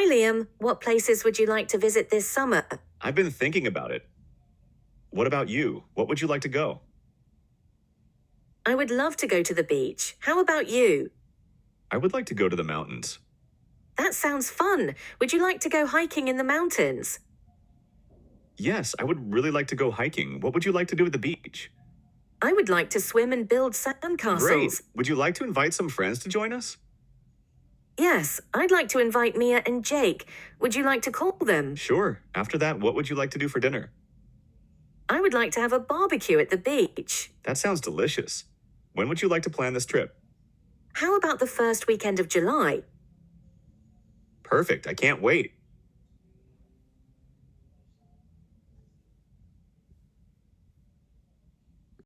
Hi, Liam. What places would you like to visit this summer? I've been thinking about it. What about you? What would you like to go? I would love to go to the beach. How about you? I would like to go to the mountains. That sounds fun. Would you like to go hiking in the mountains? Yes, I would really like to go hiking. What would you like to do at the beach? I would like to swim and build sandcastles. Great. Would you like to invite some friends to join us? Yes, I'd like to invite Mia and Jake. Would you like to call them? Sure. After that, what would you like to do for dinner? I would like to have a barbecue at the beach. That sounds delicious. When would you like to plan this trip? How about the first weekend of July? Perfect. I can't wait.